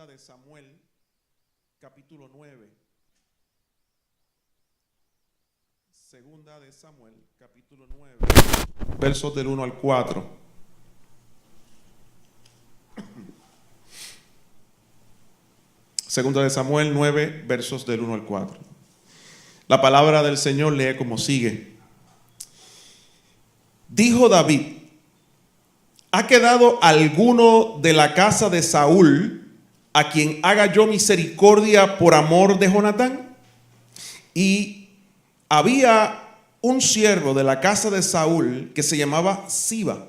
de Samuel, capítulo 9. Segunda de Samuel, capítulo 9, versos del 1 al 4. Segunda de Samuel 9, versos del 1 al 4. La palabra del Señor lee como sigue. Dijo David: ¿ha quedado alguno de la casa de Saúl a quien haga yo misericordia por amor de Jonatán? Y había un siervo de la casa de Saúl que se llamaba Siba,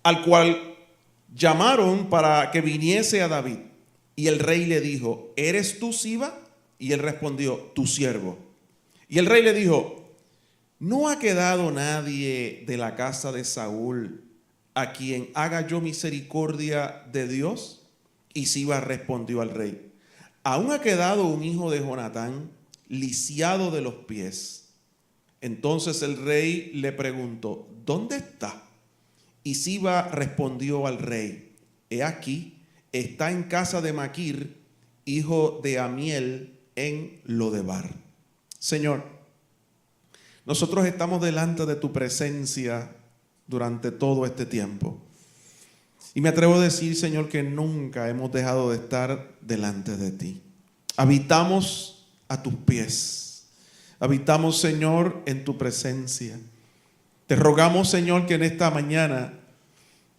al cual llamaron para que viniese a David. Y el rey le dijo: ¿eres tú Siba? Y él respondió: tu siervo. Y el rey le dijo: ¿no ha quedado nadie de la casa de Saúl a quien haga yo misericordia de Dios? Y Siba respondió al rey: aún ha quedado un hijo de Jonatán, lisiado de los pies. Entonces el rey le preguntó: ¿dónde está? Y Siba respondió al rey: he aquí, está en casa de Maquir, hijo de Amiel, en Lodebar. Señor, nosotros estamos delante de tu presencia durante todo este tiempo. Y me atrevo a decir, Señor, que nunca hemos dejado de estar delante de ti. Habitamos a tus pies. Habitamos, Señor, en tu presencia. Te rogamos, Señor, que en esta mañana,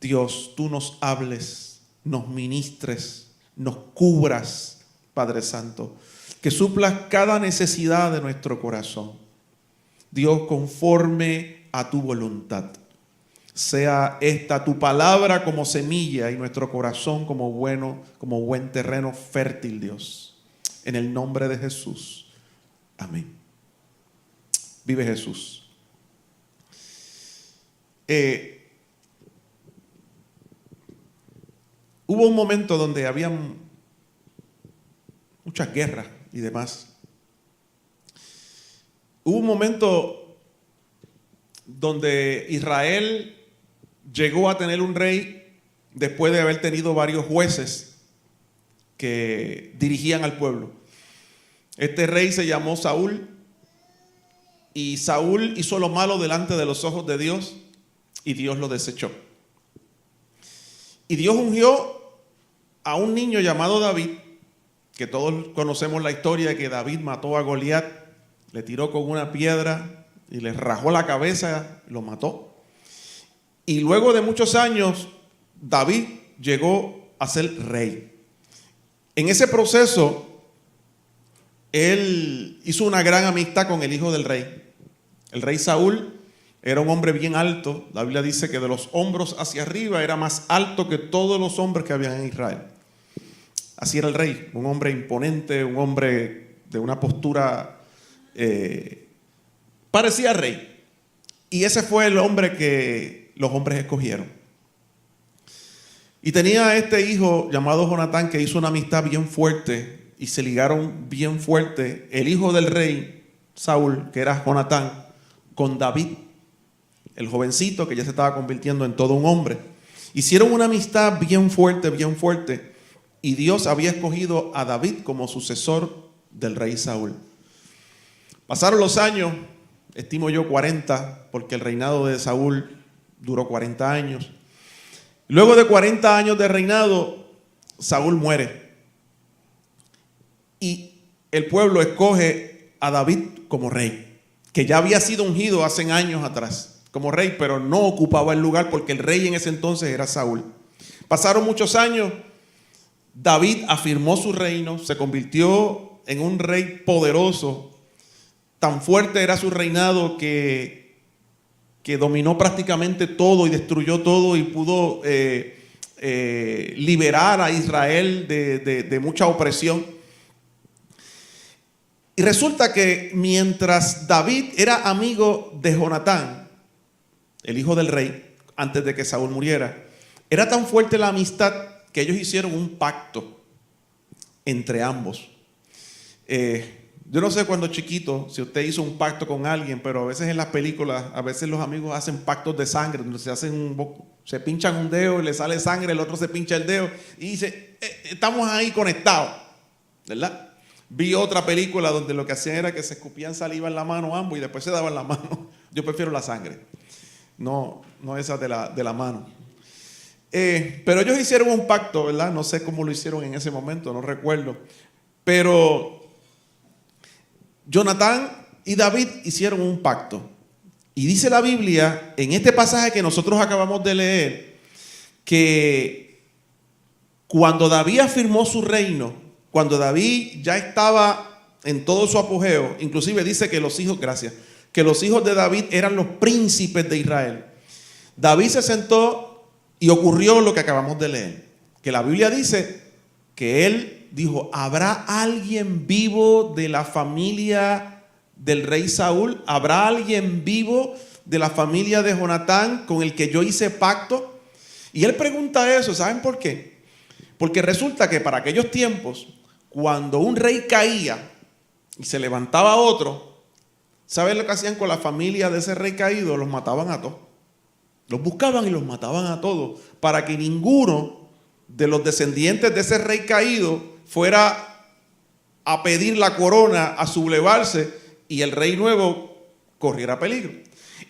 Dios, tú nos hables, nos ministres, nos cubras, Padre Santo. Que suplas cada necesidad de nuestro corazón. Dios, conforme a tu voluntad. Sea esta tu palabra como semilla y nuestro corazón como buen terreno fértil, Dios. En el nombre de Jesús. Amén. Vive Jesús. Hubo un momento donde había muchas guerras y demás. Hubo un momento donde Israel llegó a tener un rey después de haber tenido varios jueces que dirigían al pueblo. Este rey se llamó Saúl, y Saúl hizo lo malo delante de los ojos de Dios y Dios lo desechó. Y Dios ungió a un niño llamado David, que todos conocemos la historia de que David mató a Goliat, le tiró con una piedra y le rajó la cabeza, lo mató. Y luego de muchos años, David llegó a ser rey. En ese proceso, él hizo una gran amistad con el hijo del rey. El rey Saúl era un hombre bien alto. La Biblia dice que de los hombros hacia arriba era más alto que todos los hombres que habían en Israel. Así era el rey, un hombre imponente, un hombre de una postura, parecía rey. Y ese fue el hombre que los hombres escogieron. Y tenía este hijo llamado Jonatán, que hizo una amistad bien fuerte y se ligaron bien fuerte el hijo del rey Saúl, que era Jonatán, con David, el jovencito que ya se estaba convirtiendo en todo un hombre. Hicieron una amistad bien fuerte, y Dios había escogido a David como sucesor del rey Saúl. Pasaron los años, estimo yo 40, porque el reinado de Saúl duró 40 años. Luego de 40 años de reinado, Saúl muere. Y el pueblo escoge a David como rey, que ya había sido ungido hace años atrás como rey, pero no ocupaba el lugar porque el rey en ese entonces era Saúl. Pasaron muchos años, David afirmó su reino, se convirtió en un rey poderoso. Tan fuerte era su reinado que dominó prácticamente todo y destruyó todo y pudo liberar a Israel de mucha opresión. Y resulta que mientras David era amigo de Jonatán, el hijo del rey, antes de que Saúl muriera, era tan fuerte la amistad que ellos hicieron un pacto entre ambos. Yo no sé cuando chiquito, si usted hizo un pacto con alguien, pero a veces en las películas, a veces los amigos hacen pactos de sangre, donde se pinchan un dedo y le sale sangre, el otro se pincha el dedo y dice, estamos ahí conectados, ¿verdad? Vi otra película donde lo que hacían era que se escupían saliva en la mano ambos y después se daban la mano. Yo prefiero la sangre, no esa de la mano. Pero ellos hicieron un pacto, ¿verdad? No sé cómo lo hicieron en ese momento, no recuerdo. Pero Jonatán y David hicieron un pacto. Y dice la Biblia, en este pasaje que nosotros acabamos de leer, que cuando David afirmó su reino, cuando David ya estaba en todo su apogeo, inclusive dice que los hijos de David eran los príncipes de Israel. David se sentó y ocurrió lo que acabamos de leer, que la Biblia dice que él dijo, ¿habrá alguien vivo de la familia del rey Saúl? ¿Habrá alguien vivo de la familia de Jonatán con el que yo hice pacto? Y él pregunta eso, ¿saben por qué? Porque resulta que para aquellos tiempos, cuando un rey caía y se levantaba otro, ¿saben lo que hacían con la familia de ese rey caído? Los mataban a todos. Los buscaban y los mataban a todos, para que ninguno de los descendientes de ese rey caído fuera a pedir la corona, a sublevarse, y el rey nuevo corriera peligro.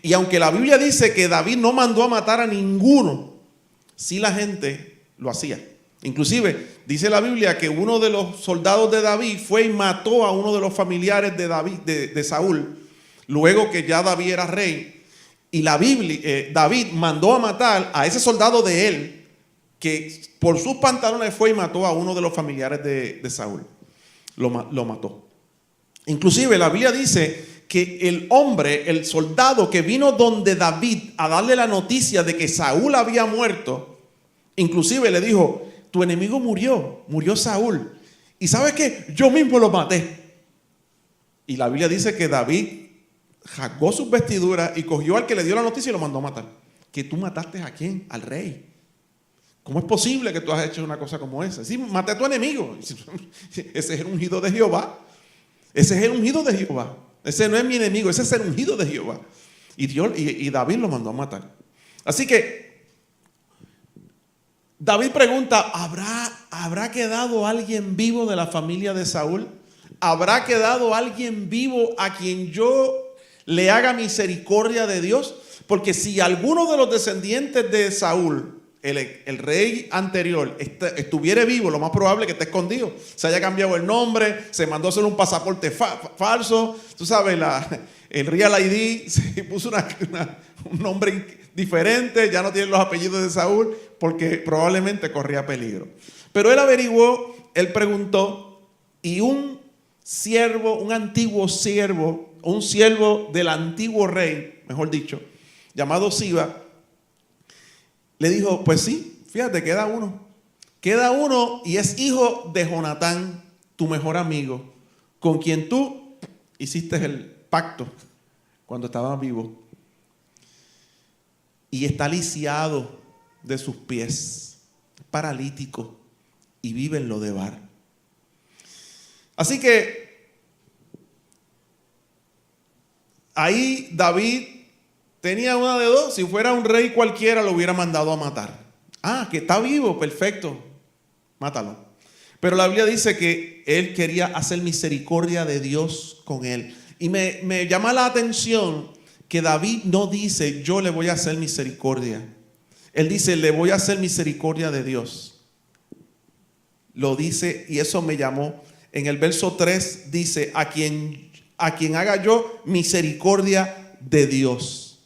Y aunque la Biblia dice que David no mandó a matar a ninguno, sí la gente lo hacía. Inclusive dice la Biblia que uno de los soldados de David fue y mató a uno de los familiares de David, de Saúl, luego que ya David era rey. Y la Biblia, David mandó a matar a ese soldado de él, que por sus pantalones fue y mató a uno de los familiares de Saúl. Lo mató. Inclusive la Biblia dice que el hombre, el soldado que vino donde David a darle la noticia de que Saúl había muerto, inclusive le dijo, tu enemigo murió Saúl. ¿Y sabes qué? Yo mismo lo maté. Y la Biblia dice que David rasgó sus vestiduras y cogió al que le dio la noticia y lo mandó a matar. ¿Que tú mataste a quién? Al rey. ¿Cómo es posible que tú has hecho una cosa como esa? Sí, maté a tu enemigo. Ese es el ungido de Jehová. Ese es el ungido de Jehová. Ese no es mi enemigo, ese es el ungido de Jehová. Y David lo mandó a matar. Así que David pregunta, ¿habrá quedado alguien vivo de la familia de Saúl? ¿Habrá quedado alguien vivo a quien yo le haga misericordia de Dios? Porque si alguno de los descendientes de Saúl, el rey anterior, estuviera vivo, lo más probable es que esté escondido. Se haya cambiado el nombre, se mandó a hacer un pasaporte falso. Tú sabes, el Real ID se puso un nombre diferente, ya no tiene los apellidos de Saúl, porque probablemente corría peligro. Pero él averiguó, él preguntó, y un antiguo siervo, un siervo del antiguo rey, mejor dicho, llamado Siba, le dijo, pues sí, fíjate, queda uno y es hijo de Jonatán, tu mejor amigo, con quien tú hiciste el pacto cuando estabas vivo, y está lisiado de sus pies, paralítico, y vive en Lodebar. Así que ahí David tenía una de dos. Si fuera un rey cualquiera lo hubiera mandado a matar. Ah, que está vivo, perfecto, mátalo. Pero la Biblia dice que él quería hacer misericordia de Dios con él. Y me llama la atención que David no dice, yo le voy a hacer misericordia. Él dice, le voy a hacer misericordia de Dios. Lo dice, y eso me llamó. En el verso 3 dice, a quien haga yo misericordia de Dios.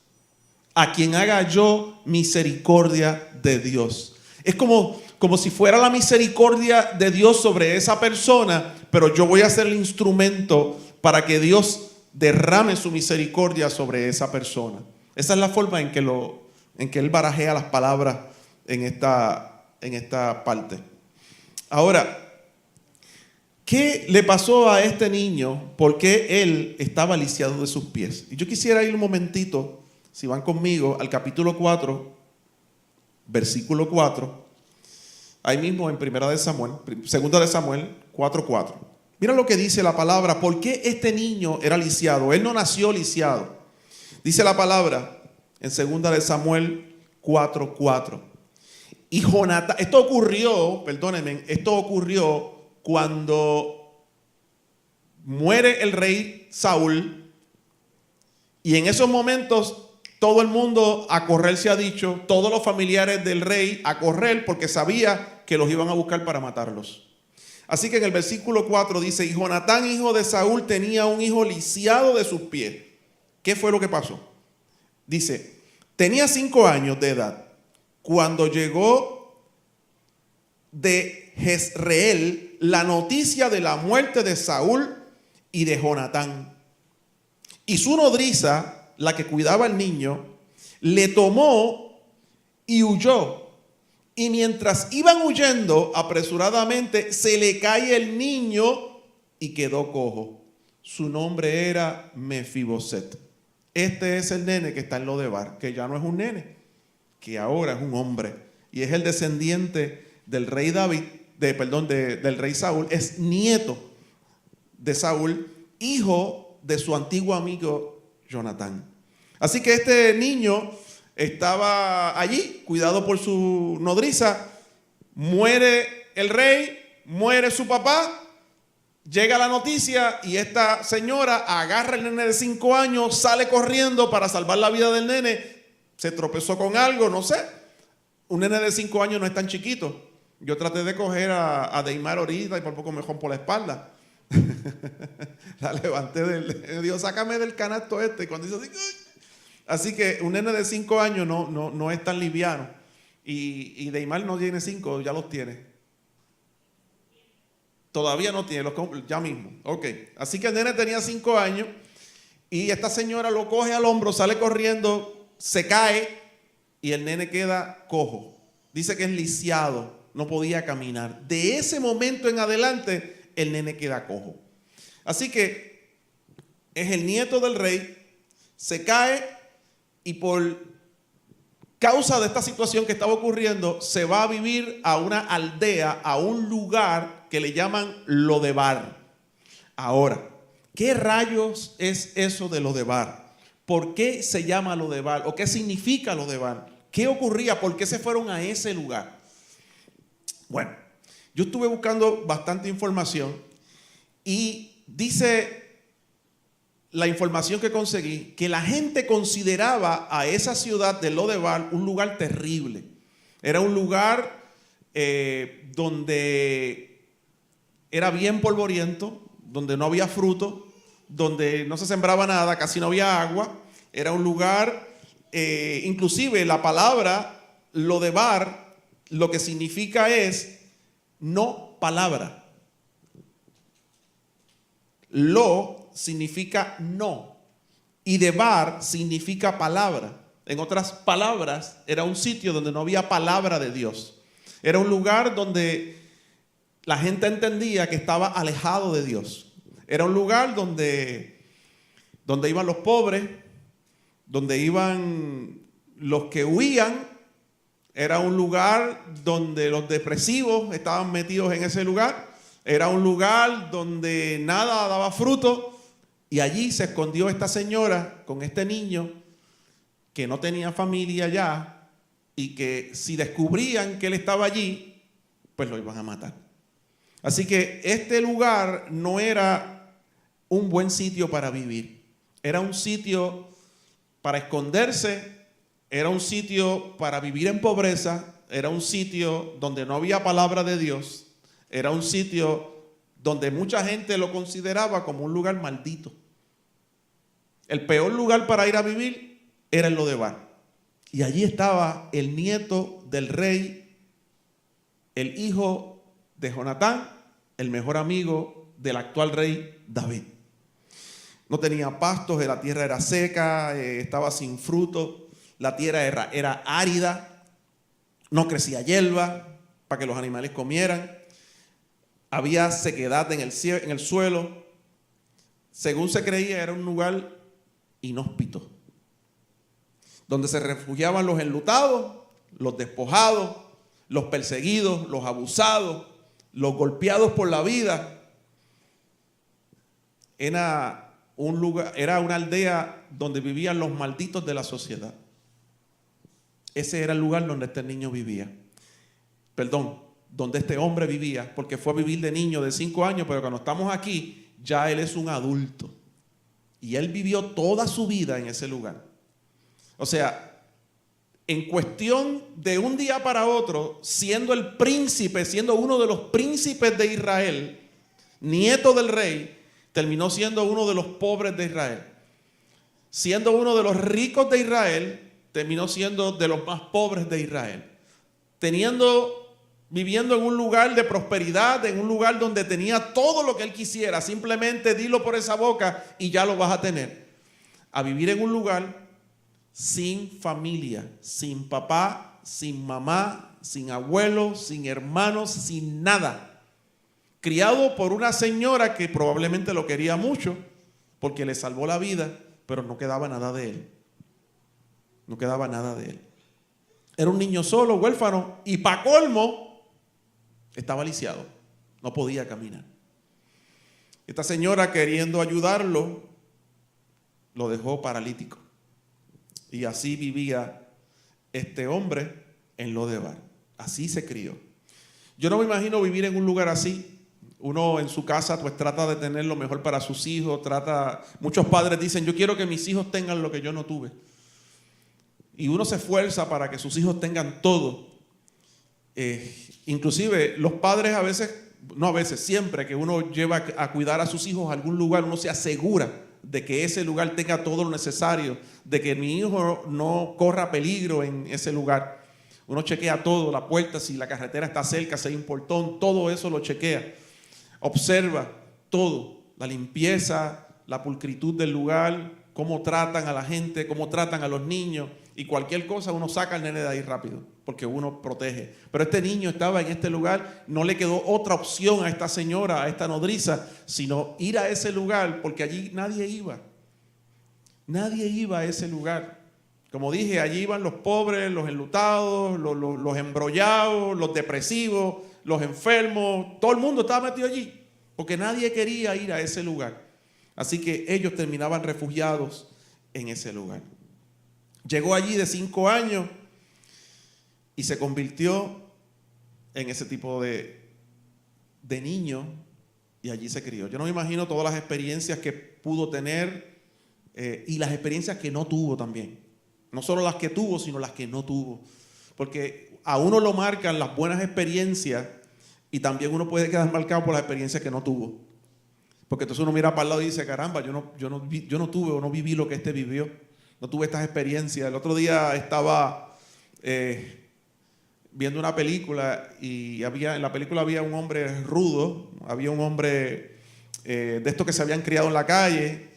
A quien haga yo misericordia de Dios. Es como si fuera la misericordia de Dios sobre esa persona, pero yo voy a ser el instrumento para que Dios derrame su misericordia sobre esa persona. Esa es la forma en que él barajea las palabras en esta parte. Ahora, ¿qué le pasó a este niño? ¿Por qué él estaba lisiado de sus pies? Y yo quisiera ir un momentito, si van conmigo, al capítulo 4, versículo 4. Ahí mismo en Segunda de Samuel 4:4. Mira lo que dice la palabra. ¿Por qué este niño era lisiado? Él no nació lisiado. Dice la palabra en 2 de Samuel 4:4. Y Jonatán, esto ocurrió cuando muere el rey Saúl. Y en esos momentos todo el mundo a correr se ha dicho, todos los familiares del rey a correr porque sabía que los iban a buscar para matarlos. Así que en el versículo 4 dice, y Jonatán, hijo de Saúl, tenía un hijo lisiado de sus pies. ¿Qué fue lo que pasó? Dice, tenía 5 años de edad cuando llegó de Jezreel la noticia de la muerte de Saúl y de Jonatán. Y su nodriza, la que cuidaba al niño, le tomó y huyó. Y mientras iban huyendo apresuradamente, se le cae el niño y quedó cojo. Su nombre era Mefiboset. Este es el nene que está en Lodebar, que ya no es un nene, que ahora es un hombre. Y es el descendiente del rey David, del rey Saúl. Es nieto de Saúl, hijo de su antiguo amigo Jonatán. Así que este niño estaba allí, cuidado por su nodriza. Muere el rey, muere su papá. Llega la noticia y esta señora agarra al nene de 5 años, sale corriendo para salvar la vida del nene. Se tropezó con algo, no sé. Un nene de 5 años no es tan chiquito. Yo traté de coger a Deimar ahorita y por poco me rompo la espalda. La levanté Dios, sácame del canasto este. Y cuando dice así, así que un nene de 5 años no es tan liviano. Y Deimar no tiene 5, ya los tiene. Todavía no tiene, ya mismo. Ok, así que el nene tenía 5 años y esta señora lo coge al hombro, sale corriendo, se cae y el nene queda cojo. Dice que es lisiado, no podía caminar. De ese momento en adelante, el nene queda cojo. Así que es el nieto del rey, se cae y por causa de esta situación que estaba ocurriendo, se va a vivir a una aldea, a un lugar que le llaman Lodebar. Ahora, ¿qué rayos es eso de Lodebar? ¿Por qué se llama Lodebar? ¿O qué significa Lodebar? ¿Qué ocurría? ¿Por qué se fueron a ese lugar? Bueno, yo estuve buscando bastante información y dice la información que conseguí que la gente consideraba a esa ciudad de Lodebar un lugar terrible. Era un lugar donde era bien polvoriento, donde no había fruto, donde no se sembraba nada, casi no había agua. Era un lugar, inclusive la palabra Lodebar, lo que significa es no palabra. Lo significa no y debar significa palabra. En otras palabras, era un sitio donde no había palabra de Dios. Era un lugar donde la gente entendía que estaba alejado de Dios. Era un lugar donde iban los pobres, donde iban los que huían. Era un lugar donde los depresivos estaban metidos en ese lugar. Era un lugar donde nada daba fruto. Y allí se escondió esta señora con este niño que no tenía familia ya y que si descubrían que él estaba allí, pues lo iban a matar. Así que este lugar no era un buen sitio para vivir. Era un sitio para esconderse, era un sitio para vivir en pobreza, era un sitio donde no había palabra de Dios, era un sitio donde mucha gente lo consideraba como un lugar maldito. El peor lugar para ir a vivir era el Lodebar. Y allí estaba el nieto del rey, el hijo de Jonatán, el mejor amigo del actual rey David. No tenía pastos, la tierra era seca, estaba sin fruto, la tierra era árida, no crecía hierba para que los animales comieran, había sequedad en el suelo. Según se creía, era un lugar inhóspito, donde se refugiaban los enlutados, los despojados, los perseguidos, los abusados, los golpeados por la vida. era un lugar, era una aldea donde vivían los malditos de la sociedad. Ese era el lugar donde este niño vivía. Perdón, donde este hombre vivía, porque fue a vivir de niño de 5 años, pero cuando estamos aquí, ya él es un adulto. Y él vivió toda su vida en ese lugar. O sea, en cuestión de un día para otro, siendo el príncipe, siendo uno de los príncipes de Israel, nieto del rey, terminó siendo uno de los pobres de Israel. Siendo uno de los ricos de Israel, terminó siendo de los más pobres de Israel. Viviendo en un lugar de prosperidad, en un lugar donde tenía todo lo que él quisiera. Simplemente dilo por esa boca y ya lo vas a tener. A vivir en un lugar sin familia, sin papá, sin mamá, sin abuelo, sin hermanos, sin nada. Criado por una señora que probablemente lo quería mucho porque le salvó la vida, pero no quedaba nada de él. No quedaba nada de él. Era un niño solo, huérfano, y para colmo, estaba lisiado, no podía caminar. Esta señora, queriendo ayudarlo, lo dejó paralítico. Y así vivía este hombre en Lodebar. Así se crió. Yo no me imagino vivir en un lugar así. Uno en su casa pues trata de tener lo mejor para sus hijos. Muchos padres dicen, yo quiero que mis hijos tengan lo que yo no tuve. Y uno se esfuerza para que sus hijos tengan todo. Inclusive los padres siempre que uno lleva a cuidar a sus hijos a algún lugar, uno se asegura de que ese lugar tenga todo lo necesario, de que mi hijo no corra peligro en ese lugar. Uno chequea todo, la puerta, si la carretera está cerca, si hay un portón, todo eso lo chequea. Observa todo, la limpieza, la pulcritud del lugar, cómo tratan a la gente, cómo tratan a los niños. Y cualquier cosa uno saca al nene de ahí rápido, porque uno protege. Pero este niño estaba en este lugar, no le quedó otra opción a esta señora, a esta nodriza, sino ir a ese lugar, porque allí nadie iba. Nadie iba a ese lugar. Como dije, allí iban los pobres, los enlutados, los embrollados, los depresivos, los enfermos. Todo el mundo estaba metido allí, porque nadie quería ir a ese lugar. Así que ellos terminaban refugiados en ese lugar. Llegó allí de 5 años y se convirtió en ese tipo de niño y allí se crió. Yo no me imagino todas las experiencias que pudo tener y las experiencias que no tuvo también. No solo las que tuvo, sino las que no tuvo. Porque a uno lo marcan las buenas experiencias y también uno puede quedar marcado por las experiencias que no tuvo. Porque entonces uno mira para el lado y dice, caramba, yo no tuve o no viví lo que este vivió. No tuve estas experiencias. El otro día estaba viendo una película y en la película había un hombre rudo, había un hombre de estos que se habían criado en la calle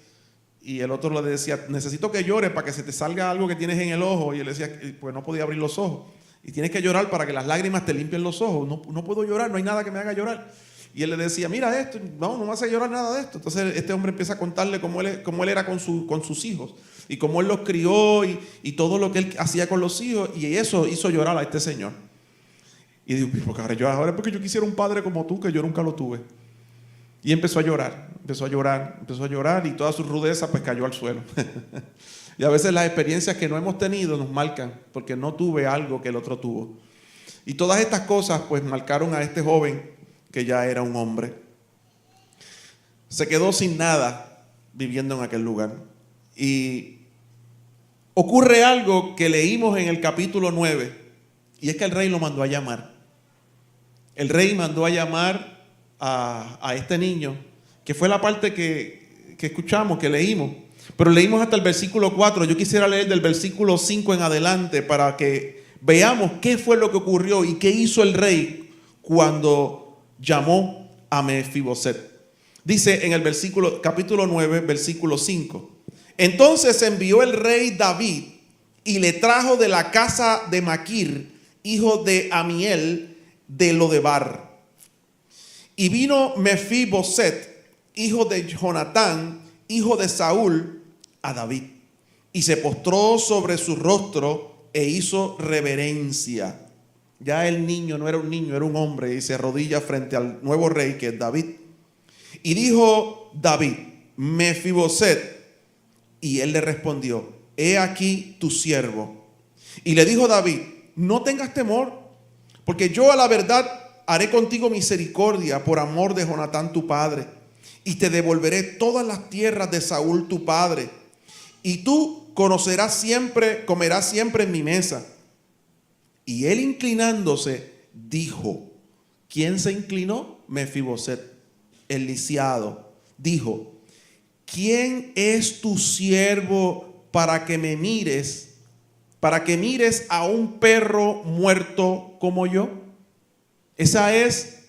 y el otro le decía, necesito que llores para que se te salga algo que tienes en el ojo. Y él decía, pues no podía abrir los ojos. Y tienes que llorar para que las lágrimas te limpien los ojos. No puedo llorar, no hay nada que me haga llorar. Y él le decía, mira esto, no me hace llorar nada de esto. Entonces este hombre empieza a contarle cómo él era con sus hijos y cómo él los crió y todo lo que él hacía con los hijos, y eso hizo llorar a este señor. Y digo, porque ahora es porque yo quisiera un padre como tú, que yo nunca lo tuve. Y empezó a llorar y toda su rudeza pues cayó al suelo. Y a veces las experiencias que no hemos tenido nos marcan porque no tuve algo que el otro tuvo. Y todas estas cosas pues marcaron a este joven que ya era un hombre. Se quedó sin nada viviendo en aquel lugar. Y ocurre algo que leímos en el capítulo 9, y es que el rey lo mandó a llamar. El rey mandó a llamar a este niño, que fue la parte que escuchamos, que leímos. Pero leímos hasta el versículo 4. Yo quisiera leer del versículo 5 en adelante para que veamos qué fue lo que ocurrió y qué hizo el rey cuando llamó a Mefiboset. Dice en el capítulo 9, versículo 5. Entonces envió el rey David y le trajo de la casa de Maquir, hijo de Amiel, de Lodebar. Y vino Mefiboset, hijo de Jonatán, hijo de Saúl, a David. Y se postró sobre su rostro e hizo reverencia. Ya el niño no era un niño, era un hombre, y se arrodilla frente al nuevo rey que es David. Y dijo David, Mefiboset. Y él le respondió: he aquí tu siervo. Y le dijo David: no tengas temor, porque yo a la verdad haré contigo misericordia por amor de Jonatán tu padre, y te devolveré todas las tierras de Saúl tu padre, y tú comerás siempre en mi mesa. Y él, inclinándose, dijo. ¿Quién se inclinó? Mefiboset, el lisiado. Dijo: ¿quién es tu siervo para que me mires, para que mires a un perro muerto como yo? Ese es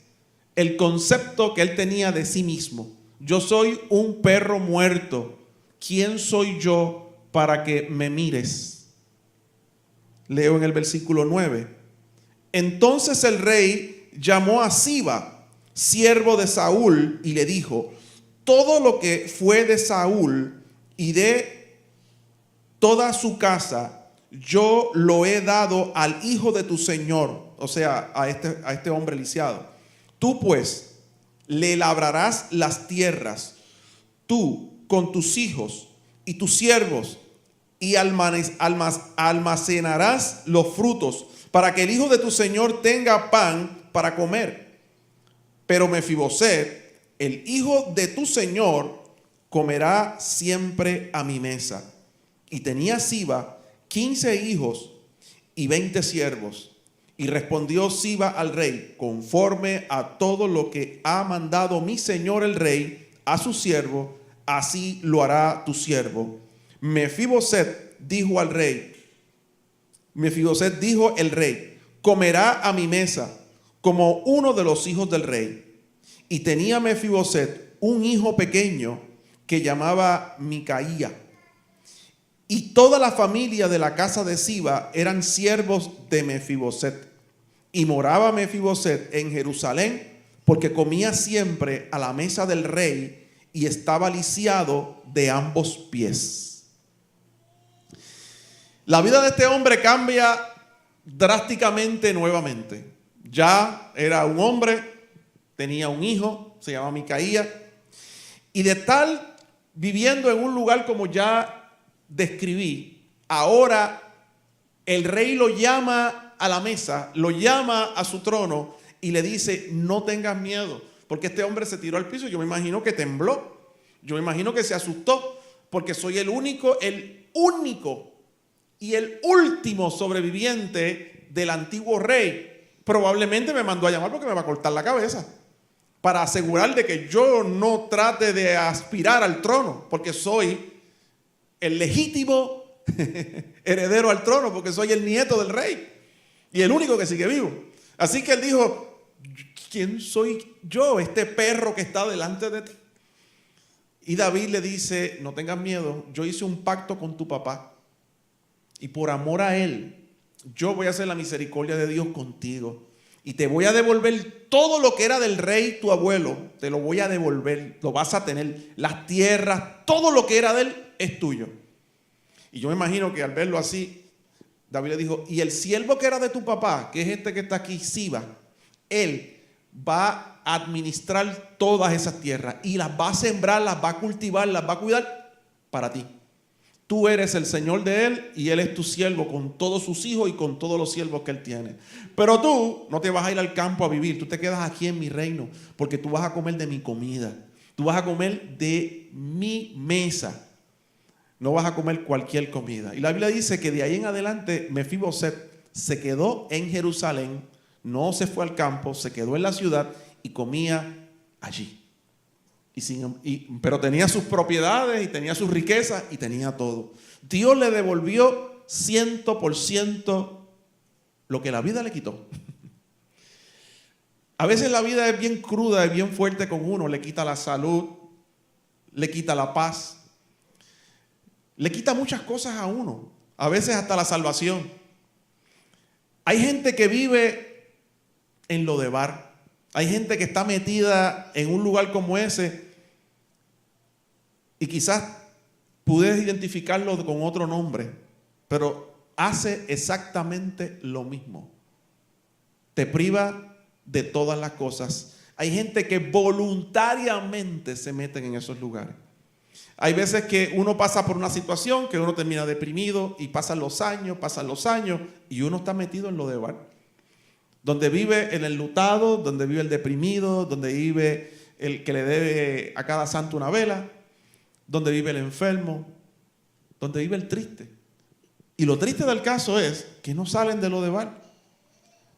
el concepto que él tenía de sí mismo. Yo soy un perro muerto. ¿Quién soy yo para que me mires? Leo en el versículo 9. Entonces el rey llamó a Siba, siervo de Saúl, y le dijo: todo lo que fue de Saúl y de toda su casa, yo lo he dado al hijo de tu señor, o sea, a este hombre lisiado. Tú pues le labrarás las tierras, tú con tus hijos y tus siervos, y almacenarás los frutos, para que el hijo de tu señor tenga pan para comer. Pero Mefiboset, el hijo de tu señor, comerá siempre a mi mesa. Y tenía Siba 15 hijos y 20 siervos. Y respondió Siba al rey: conforme a todo lo que ha mandado mi señor el rey a su siervo, así lo hará tu siervo. Mefiboset dijo el rey: comerá a mi mesa como uno de los hijos del rey. Y tenía Mefiboset un hijo pequeño que llamaba Micaía. Y toda la familia de la casa de Siba eran siervos de Mefiboset. Y moraba Mefiboset en Jerusalén, porque comía siempre a la mesa del rey y estaba lisiado de ambos pies. La vida de este hombre cambia drásticamente nuevamente. Ya era un hombre, tenía un hijo, se llama Micaía, y de tal, viviendo en un lugar como ya describí, ahora el rey lo llama a la mesa, lo llama a su trono y le dice: no tengas miedo, porque este hombre se tiró al piso. Yo me imagino que tembló, yo me imagino que se asustó, porque soy el único y el último sobreviviente del antiguo rey. Probablemente me mandó a llamar porque me va a cortar la cabeza, para asegurar de que yo no trate de aspirar al trono, porque soy el legítimo heredero al trono, porque soy el nieto del rey y el único que sigue vivo. Así que él dijo: ¿quién soy yo, este perro que está delante de ti? Y David le dice: no tengas miedo, yo hice un pacto con tu papá y por amor a él yo voy a hacer la misericordia de Dios contigo. Y te voy a devolver todo lo que era del rey tu abuelo. Te lo voy a devolver. Lo vas a tener. Las tierras, todo lo que era de él es tuyo. Y yo me imagino que al verlo así, David le dijo: y el siervo que era de tu papá, que es este que está aquí, Siba, él va a administrar todas esas tierras y las va a sembrar, las va a cultivar, las va a cuidar para ti. Tú eres el señor de él y él es tu siervo con todos sus hijos y con todos los siervos que él tiene. Pero tú no te vas a ir al campo a vivir, tú te quedas aquí en mi reino, porque tú vas a comer de mi comida, tú vas a comer de mi mesa, no vas a comer cualquier comida. Y la Biblia dice que de ahí en adelante Mefiboset se quedó en Jerusalén, no se fue al campo, se quedó en la ciudad y comía allí. Pero tenía sus propiedades y tenía sus riquezas y tenía todo. Dios le devolvió 100% lo que la vida le quitó. A veces la vida es bien cruda, es bien fuerte con uno. Le quita la salud, le quita la paz, le quita muchas cosas a uno. A veces hasta la salvación. Hay gente que vive en Lodebar. Hay gente que está metida en un lugar como ese y quizás pudieras identificarlo con otro nombre, pero hace exactamente lo mismo. Te priva de todas las cosas. Hay gente que voluntariamente se meten en esos lugares. Hay veces que uno pasa por una situación, que uno termina deprimido y pasan los años y uno está metido en lo de bar. Donde vive el enlutado, donde vive el deprimido, donde vive el que le debe a cada santo una vela, donde vive el enfermo, donde vive el triste. Y lo triste del caso es que no salen de lo de bar.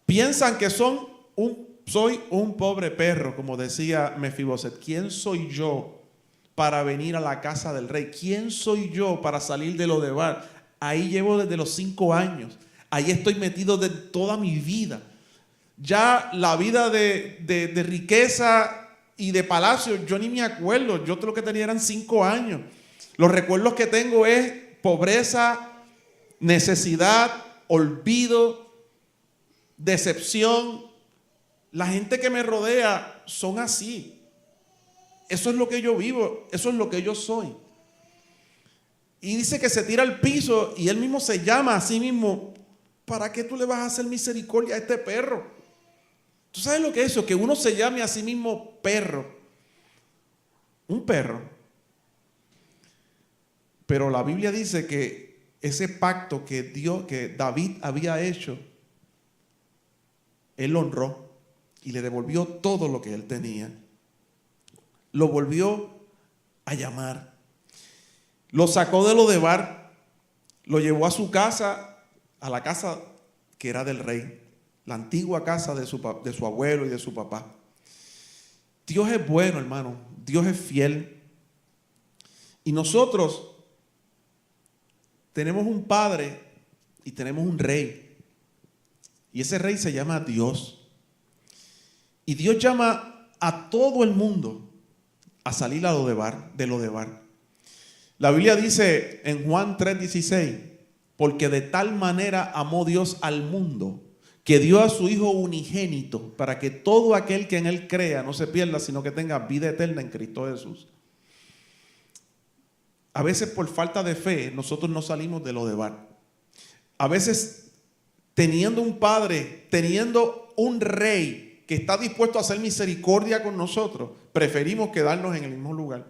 Piensan que soy un pobre perro, como decía Mefiboset. ¿Quién soy yo para venir a la casa del rey? ¿Quién soy yo para salir de lo de bar? Ahí llevo desde los 5 años. Ahí estoy metido de toda mi vida. Ya la vida de riqueza y de palacio, yo ni me acuerdo. Yo lo que tenía eran 5 años. Los recuerdos que tengo es pobreza, necesidad, olvido, decepción. La gente que me rodea son así. Eso es lo que yo vivo, eso es lo que yo soy. Y dice que se tira al piso y él mismo se llama a sí mismo. ¿Para qué tú le vas a hacer misericordia a este perro? ¿Tú sabes lo que es eso? Que uno se llame a sí mismo perro. Un perro. Pero la Biblia dice que ese pacto que David había hecho, él lo honró y le devolvió todo lo que él tenía. Lo volvió a llamar. Lo sacó de lo de bar, lo llevó a su casa, a la casa que era del rey, la antigua casa de su abuelo y de su papá. Dios es bueno, hermano. Dios es fiel. Y nosotros tenemos un padre y tenemos un rey. Y ese rey se llama Dios. Y Dios llama a todo el mundo a salir de lo de bar. La Biblia dice en Juan 3:16, porque de tal manera amó Dios al mundo, que dio a su Hijo unigénito, para que todo aquel que en Él crea no se pierda, sino que tenga vida eterna en Cristo Jesús. A veces por falta de fe nosotros no salimos de lo de bar. A veces teniendo un padre, teniendo un rey que está dispuesto a hacer misericordia con nosotros, preferimos quedarnos en el mismo lugar.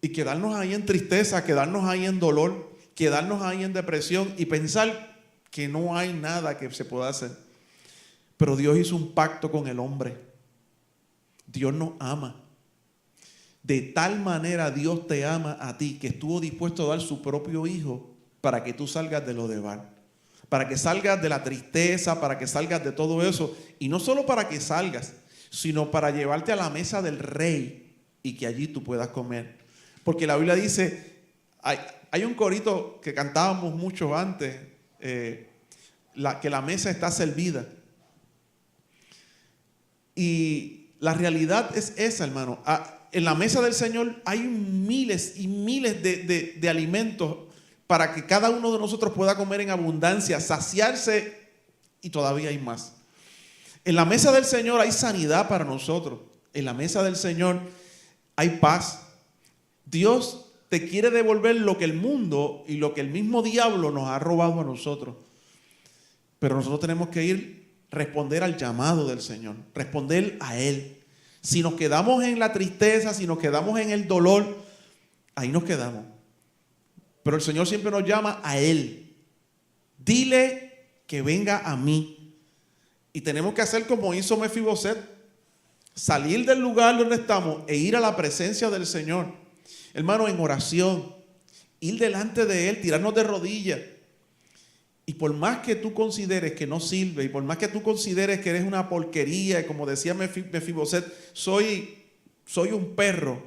Y quedarnos ahí en tristeza, quedarnos ahí en dolor, quedarnos ahí en depresión y pensar que no hay nada que se pueda hacer. Pero Dios hizo un pacto con el hombre. Dios nos ama. De tal manera Dios te ama a ti que estuvo dispuesto a dar su propio Hijo para que tú salgas de lo de bar. Para que salgas de la tristeza, para que salgas de todo eso. Y no solo para que salgas, sino para llevarte a la mesa del rey y que allí tú puedas comer. Porque la Biblia dice, hay un corito que cantábamos mucho antes, que la mesa está servida. Y la realidad es esa, hermano. En la mesa del Señor hay miles y miles de alimentos para que cada uno de nosotros pueda comer en abundancia, saciarse y todavía hay más. En la mesa del Señor hay sanidad para nosotros. En la mesa del Señor hay paz. Dios te quiere devolver lo que el mundo y lo que el mismo diablo nos ha robado a nosotros. Pero nosotros tenemos que responder al llamado del Señor, responder a Él. Si nos quedamos en la tristeza, si nos quedamos en el dolor, ahí nos quedamos. Pero el Señor siempre nos llama a Él. Dile que venga a mí. Y tenemos que hacer como hizo Mefiboset, salir del lugar donde estamos e ir a la presencia del Señor. Hermano, en oración, ir delante de Él, tirarnos de rodillas. Y por más que tú consideres que no sirve, y por más que tú consideres que eres una porquería, y como decía Mefiboset, soy un perro,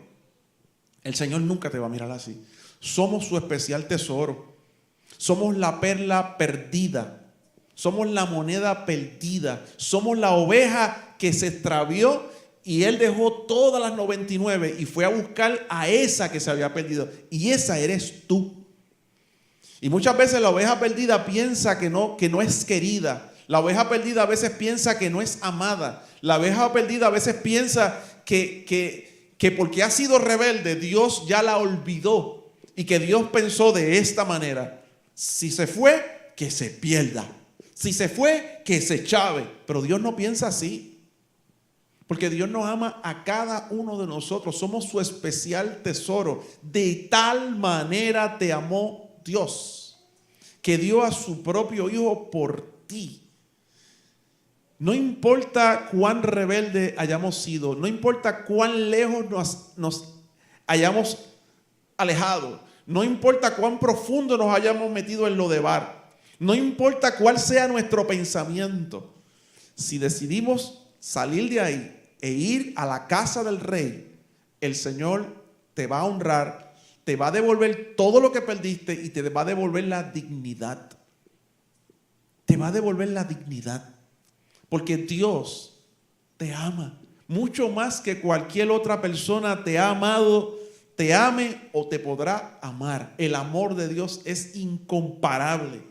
el Señor nunca te va a mirar así. Somos su especial tesoro. Somos la perla perdida. Somos la moneda perdida. Somos la oveja que se extravió y Él dejó todas las 99 y fue a buscar a esa que se había perdido. Y esa eres tú. Y muchas veces la oveja perdida piensa que no es querida. La oveja perdida a veces piensa que no es amada. La oveja perdida a veces piensa que porque ha sido rebelde, Dios ya la olvidó. Y que Dios pensó de esta manera: si se fue, que se pierda. Si se fue, que se chave. Pero Dios no piensa así. Porque Dios nos ama a cada uno de nosotros. Somos su especial tesoro. De tal manera te amó Dios, que dio a su propio Hijo por ti. No importa cuán rebelde hayamos sido, no importa cuán lejos nos hayamos alejado, no importa cuán profundo nos hayamos metido en lo de bar, no importa cuál sea nuestro pensamiento, si decidimos salir de ahí e ir a la casa del Rey, el Señor te va a honrar, te va a devolver todo lo que perdiste y te va a devolver la dignidad. Te va a devolver la dignidad. Porque Dios te ama mucho más que cualquier otra persona te ha amado, te ame o te podrá amar. El amor de Dios es incomparable.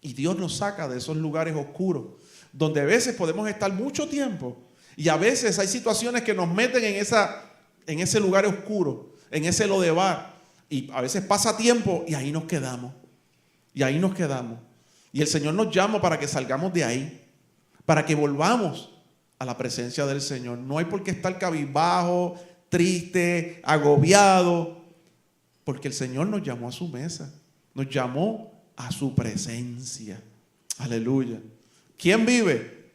Y Dios nos saca de esos lugares oscuros, donde a veces podemos estar mucho tiempo. Y a veces hay situaciones que nos meten en ese lugar oscuro, en ese lodebar. Y a veces pasa tiempo y ahí nos quedamos. Y ahí nos quedamos. Y el Señor nos llama para que salgamos de ahí, para que volvamos a la presencia del Señor. No hay por qué estar cabizbajo, triste, agobiado, porque el Señor nos llamó a su mesa, nos llamó a su presencia. Aleluya. ¿Quién vive?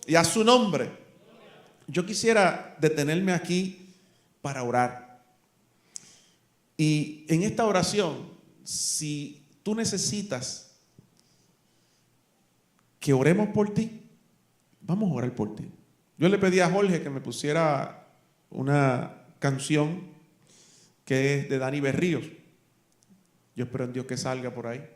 Y a su nombre. Yo quisiera detenerme aquí para orar. Y en esta oración, si tú necesitas que oremos por ti, vamos a orar por ti. Yo le pedí a Jorge que me pusiera una canción que es de Dani Berríos. Yo espero en Dios que salga por ahí.